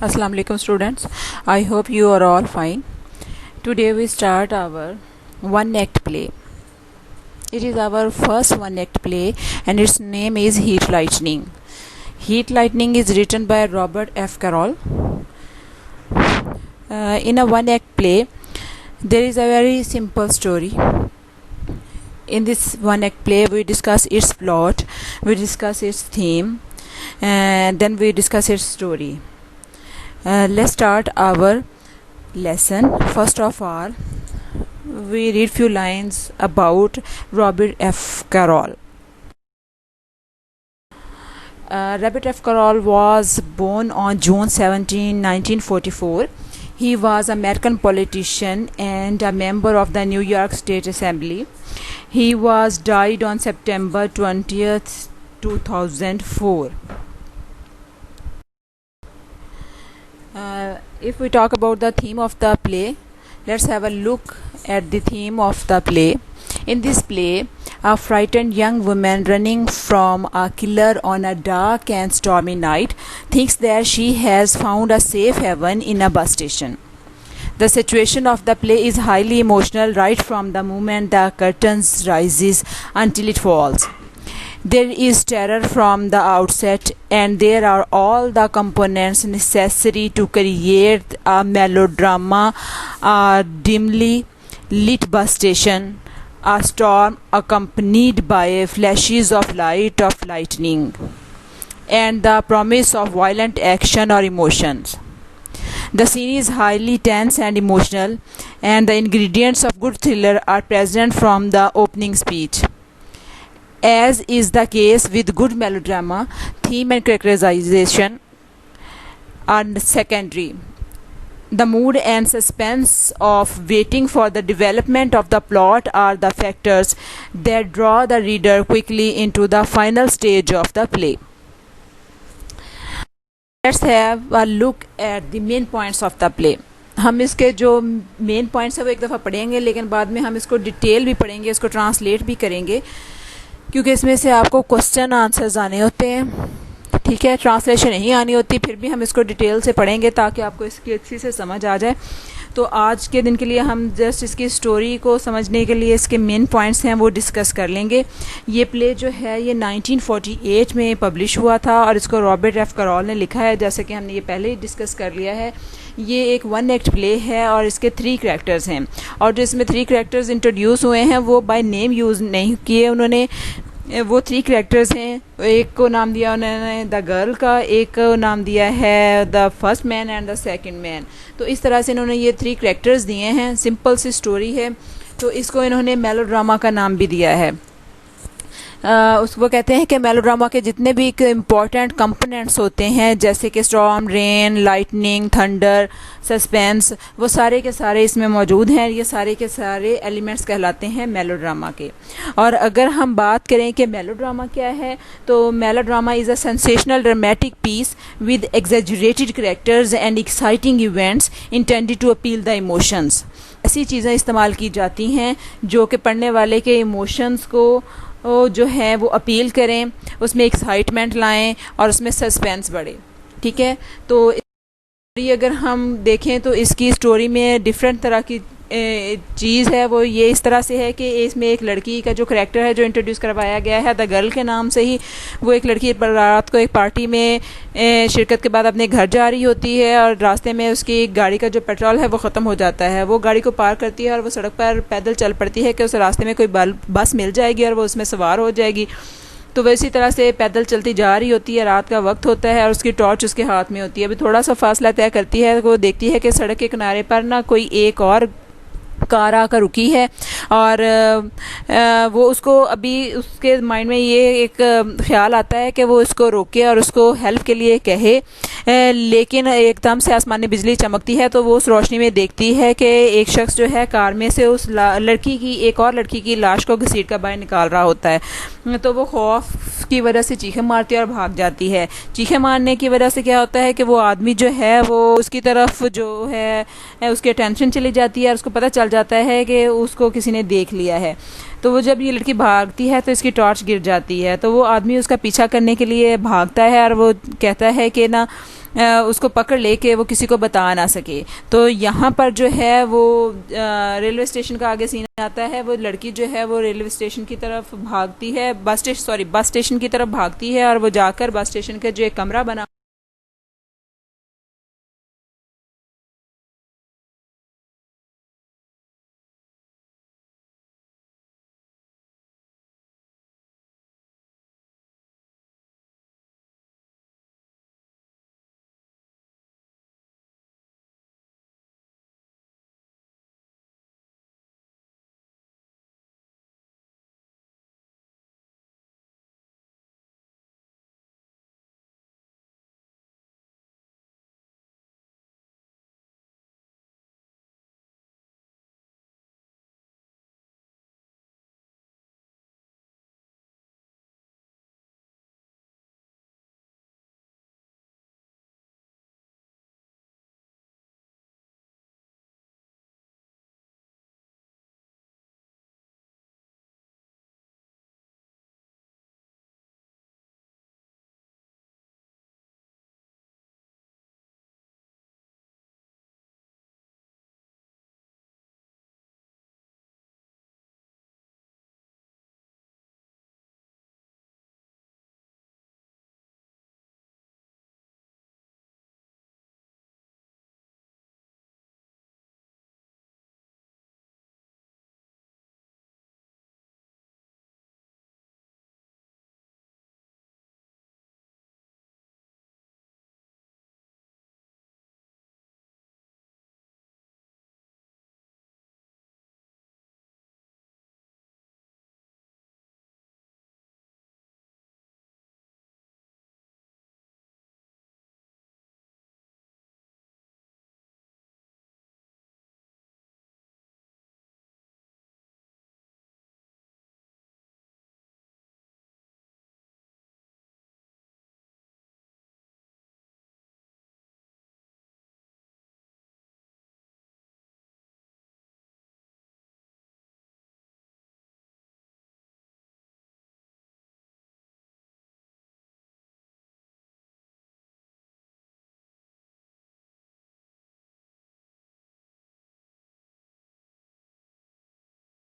Assalamu alaikum students. I hope you are all fine. Today we start our one act play. It is our first one act play and its name is Heat Lightning. Heat Lightning is written by Robert F. Carroll. In a one act play there is a very simple story. In this one act play we discuss its plot, we discuss its theme, and then we discuss its story. Let's start our lesson. First of all, we read few lines about Robert F. Carroll. Robert F. Carroll was born on June 17, 1944. He was an American politician and a member of the New York State Assembly. He was died on September 20th, 2004. If we talk about the theme of the play, let's have a look at the theme of the play. In this play, a frightened young woman running from a killer on a dark and stormy night thinks that she has found a safe haven in a bus station. The situation of the play is highly emotional right from the moment the curtains rises until it falls. There is terror from the outset, and there are all the components necessary to create a melodrama: a dimly lit bus station, a storm accompanied by flashes of lightning, and the promise of violent action or emotions. The scene is highly tense and emotional, and the ingredients of good thriller are present from the opening speech. As is the case with good melodrama, theme and characterization are secondary. The mood and suspense of waiting for the development of the plot are the factors that draw the reader quickly into the final stage of the play. Let's have a look at the main points of the play. हम इसके जो main points है वो एक दफ़ा पढ़ेंगे, लेकिन बाद में हम इसको डिटेल भी पढ़ेंगे, इसको ट्रांसलेट भी करेंगे, क्योंकि इसमें से आपको क्वेश्चन आंसर्स आने होते हैं. ठीक है, ट्रांसलेशन नहीं आनी होती, फिर भी हम इसको डिटेल से पढ़ेंगे ताकि आपको इसकी अच्छी से समझ आ जाए. तो आज के दिन के लिए हम जस्ट इसकी स्टोरी को समझने के लिए इसके मेन पॉइंट्स हैं वो डिस्कस कर लेंगे. ये प्ले जो है ये 1948 में पब्लिश हुआ था और इसको रॉबर्ट एफ करॉल ने लिखा है. जैसे कि हमने ये पहले ही डिस्कस कर लिया है, ये एक वन एक्ट प्ले है और इसके 3 करैक्टर्स हैं, और जो इसमें 3 करैक्टर्स इंट्रोड्यूस हुए हैं वो बाय नेम यूज़ नहीं किए उन्होंने. वो 3 करैक्टर्स हैं, एक को नाम दिया उन्होंने द गर्ल का, एक को नाम दिया है the first man and the second man. तो इस तरह से इन्होंने ये 3 करैक्टर्स दिए हैं. सिंपल सी स्टोरी है, तो इसको इन्होंने मेलोड्रामा का नाम भी दिया है. उसको कहते हैं कि मेलोड्रामा के जितने भी इम्पॉर्टेंट कंपोनेंट्स होते हैं, जैसे कि storm, rain, lightning, thunder, suspense, वो सारे के सारे इसमें मौजूद हैं. ये सारे के सारे एलिमेंट्स कहलाते हैं मेलोड्रामा के. और अगर हम बात करें कि मेलोड्रामा क्या है, तो melodrama is a sensational dramatic piece with exaggerated characters and exciting events intended to appeal the emotions. ऐसी चीज़ें इस्तेमाल की जाती हैं जो कि पढ़ने वाले के इमोशंस को जो है वो अपील करें, उसमें एक्साइटमेंट लाएं और उसमें सस्पेंस बढ़े. ठीक है, तो अगर हम देखें तो इसकी स्टोरी में डिफरेंट तरह की चीज़ है. वो ये इस तरह से है कि इसमें एक लड़की का जो करैक्टर है जो इंट्रोड्यूस करवाया गया है द गर्ल के नाम से ही, वो एक लड़की रात को एक पार्टी में शिरकत के बाद अपने घर जा रही होती है और रास्ते में उसकी गाड़ी का जो पेट्रोल है वो ख़त्म हो जाता है. वो गाड़ी को पार करती है और वो सड़क पर पैदल चल पड़ती है कि उस रास्ते में कोई बस मिल जाएगी और वो उसमें सवार हो जाएगी. तो वैसी तरह से पैदल चलती जा रही होती है, रात का वक्त होता है और उसकी टॉर्च उसके हाथ में होती है. अभी थोड़ा सा फासला तय करती है, वो देखती है कि सड़क के किनारे पर ना कोई एक और कार आकर रुकी है और वो उसको अभी उसके माइंड में ये एक ख्याल आता है कि वो उसको रोके और उसको हेल्प के लिए कहे. लेकिन एकदम से आसमानी बिजली चमकती है, तो वो उस रोशनी में देखती है कि एक शख्स जो है कार में से उस लड़की की एक और लड़की की लाश को घसीट कर बाहर निकाल रहा होता है. तो वो खौफ की वजह से चीखें मारती है और भाग जाती है. चीखें मारने की वजह से क्या होता है कि वो आदमी जो है वो उसकी तरफ जो है उसकी अटेंशन चली जाती है और उसको पता चल जाता जाता है कि उसको किसी ने देख लिया है। तो वो जब ये लड़की भागती है तो इसकी टॉर्च गिर जाती है, तो वो आदमी उसका पीछा करने के लिए भागता है और वो कहता है कि ना उसको पकड़ ले के वो किसी को बता ना सके। तो यहाँ पर जो है वो रेलवे स्टेशन का आगे सीन आता है। वो लड़की जो है वो रेलवे स्टेशन की तरफ भागती है, बस स्टेशन की तरफ भागती है, और वो जाकर बस स्टेशन का जो एक कमरा बना